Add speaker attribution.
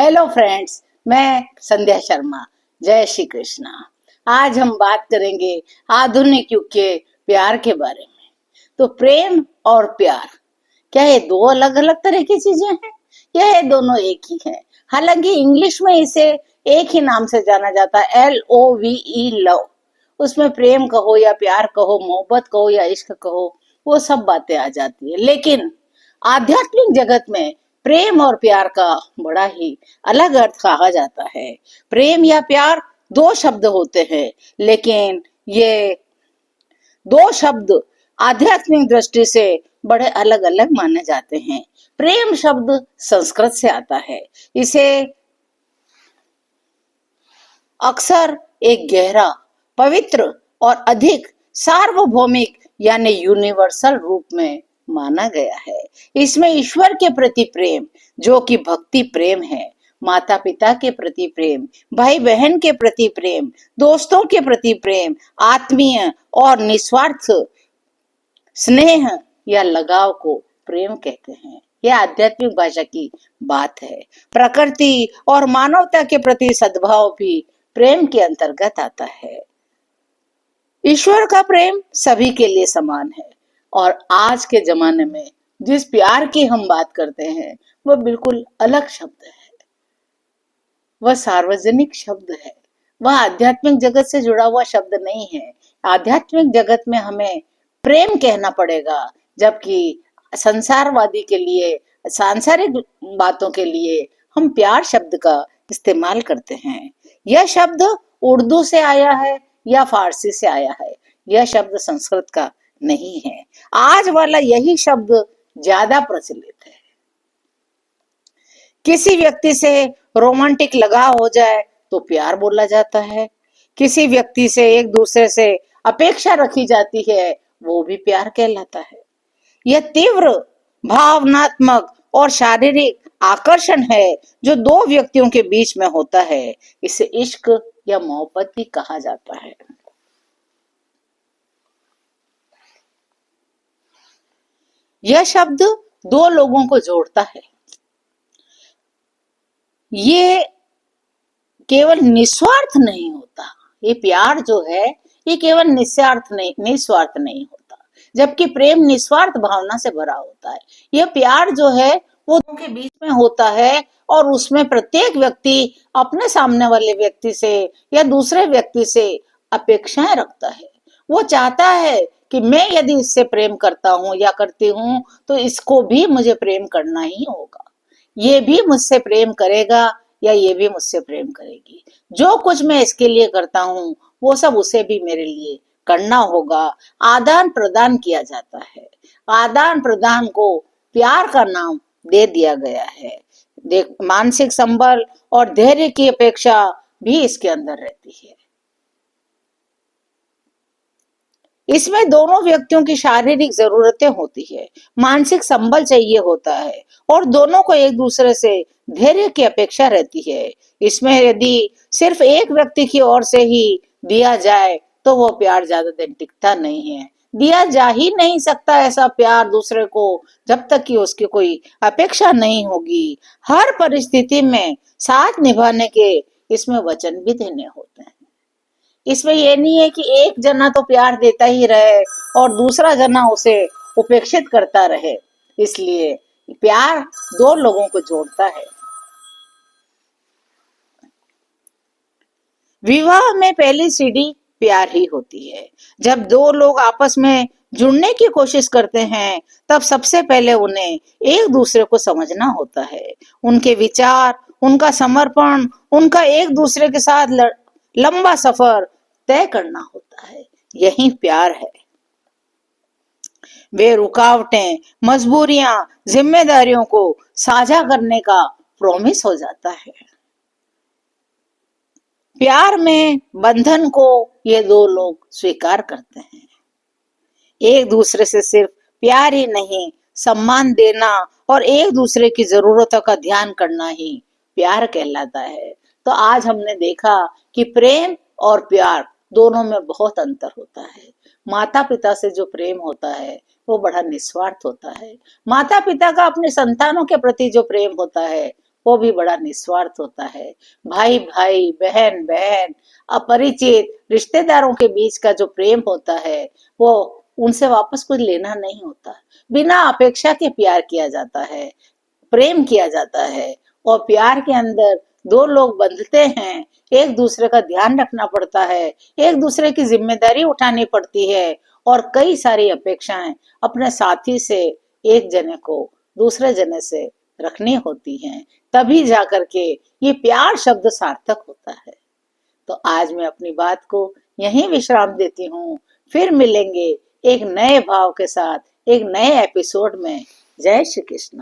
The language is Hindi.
Speaker 1: हेलो फ्रेंड्स, मैं संध्या शर्मा। जय श्री कृष्णा। आज हम बात करेंगे आधुनिक युग के प्यार के बारे में। तो प्रेम और प्यार, क्या ये दो अलग अलग तरह की चीजें हैं या ये दोनों एक ही हैं? हालांकि इंग्लिश में इसे एक ही नाम से जाना जाता है, LOVE, लव। उसमें प्रेम कहो या प्यार कहो, मोहब्बत कहो या इश्क कहो, वो सब बातें आ जाती है। लेकिन आध्यात्मिक जगत में प्रेम और प्यार का बड़ा ही अलग अर्थ कहा जाता है। प्रेम या प्यार दो शब्द होते हैं, लेकिन ये दो शब्द आध्यात्मिक दृष्टि से बड़े अलग अलग माने जाते हैं। प्रेम शब्द संस्कृत से आता है। इसे अक्सर एक गहरा, पवित्र और अधिक सार्वभौमिक यानी यूनिवर्सल रूप में माना गया है। इसमें ईश्वर के प्रति प्रेम, जो कि भक्ति प्रेम है, माता पिता के प्रति प्रेम, भाई बहन के प्रति प्रेम, दोस्तों के प्रति प्रेम, आत्मीय और निस्वार्थ स्नेह या लगाव को प्रेम कहते हैं। यह आध्यात्मिक भाषा की बात है। प्रकृति और मानवता के प्रति सद्भाव भी प्रेम के अंतर्गत आता है। ईश्वर का प्रेम सभी के लिए समान है और आज के जमाने में जिस प्यार की हम बात करते हैं वह बिल्कुल अलग शब्द है। वह सार्वजनिक शब्द है। वह आध्यात्मिक जगत से जुड़ा हुआ शब्द नहीं है। आध्यात्मिक जगत में हमें प्रेम कहना पड़ेगा, जबकि संसारवादी के लिए, सांसारिक बातों के लिए हम प्यार शब्द का इस्तेमाल करते हैं। यह शब्द उर्दू से आया है या फारसी से आया है। यह शब्द संस्कृत का नहीं है। आज वाला यही शब्द ज्यादा प्रचलित है। किसी व्यक्ति से रोमांटिक लगाव हो जाए तो प्यार बोला जाता है। किसी व्यक्ति से एक दूसरे से अपेक्षा रखी जाती है, वो भी प्यार कहलाता है। यह तीव्र भावनात्मक और शारीरिक आकर्षण है जो दो व्यक्तियों के बीच में होता है। इसे इश्क या मोहब्बत भी कहा जाता है। यह शब्द दो लोगों को जोड़ता है। ये केवल निस्वार्थ नहीं होता। ये प्यार जो है ये केवल निस्वार्थ नहीं होता, जबकि प्रेम निस्वार्थ भावना से भरा होता है। यह प्यार जो है वो दोनों के बीच में होता है और उसमें प्रत्येक व्यक्ति अपने सामने वाले व्यक्ति से या दूसरे व्यक्ति से अपेक्षाएं रखता है। वो चाहता है कि मैं यदि इससे प्रेम करता हूँ या करती हूँ तो इसको भी मुझे प्रेम करना ही होगा। ये भी मुझसे प्रेम करेगा या ये भी मुझसे प्रेम करेगी। जो कुछ मैं इसके लिए करता हूँ वो सब उसे भी मेरे लिए करना होगा। आदान प्रदान किया जाता है। आदान प्रदान को प्यार का नाम दे दिया गया है। मानसिक संबल और धैर्य की अपेक्षा भी इसके अंदर रहती है। इसमें दोनों व्यक्तियों की शारीरिक जरूरतें होती है, मानसिक संबल चाहिए होता है और दोनों को एक दूसरे से धैर्य की अपेक्षा रहती है। इसमें यदि सिर्फ एक व्यक्ति की ओर से ही दिया जाए तो वो प्यार ज्यादा दिन टिकता नहीं है। दिया जा ही नहीं सकता ऐसा प्यार दूसरे को जब तक कि उसकी कोई अपेक्षा नहीं होगी। हर परिस्थिति में साथ निभाने के इसमें वचन भी देने होते हैं। इसमें ये नहीं है कि एक जना तो प्यार देता ही रहे और दूसरा जना उसे उपेक्षित करता रहे। इसलिए प्यार दो लोगों को जोड़ता है। विवाह में पहली सीढ़ी प्यार ही होती है। जब दो लोग आपस में जुड़ने की कोशिश करते हैं तब सबसे पहले उन्हें एक दूसरे को समझना होता है। उनके विचार, उनका समर्पण, उनका एक दूसरे के साथ लंबा सफर तय करना होता है। यही प्यार है। वे रुकावटें, मजबूरियां, जिम्मेदारियों को साझा करने का प्रॉमिस हो जाता है। प्यार में बंधन को ये दो लोग स्वीकार करते हैं। एक दूसरे से सिर्फ प्यार ही नहीं, सम्मान देना और एक दूसरे की जरूरतों का ध्यान करना ही प्यार कहलाता है। तो आज हमने देखा कि प्रेम और प्यार दोनों में बहुत अंतर होता है। माता पिता से जो प्रेम होता है वो बड़ा निस्वार्थ होता है। माता पिता का अपने संतानों के प्रति जो प्रेम होता है वो भी बड़ा निस्वार्थ होता है। भाई भाई, बहन बहन, अपरिचित रिश्तेदारों के बीच का जो प्रेम होता है, वो उनसे वापस कुछ लेना नहीं होता। बिना अपेक्षा के प्यार किया जाता है, प्रेम किया जाता है। और प्यार के अंदर दो लोग बंधते हैं, एक दूसरे का ध्यान रखना पड़ता है, एक दूसरे की जिम्मेदारी उठानी पड़ती है, और कई सारी अपेक्षाएं अपने साथी से एक जने को दूसरे जने से रखनी होती हैं। तभी जाकर के ये प्यार शब्द सार्थक होता है। तो आज मैं अपनी बात को यहीं विश्राम देती हूँ। फिर मिलेंगे एक नए भाव के साथ, एक नए एपिसोड में। जय श्री कृष्ण।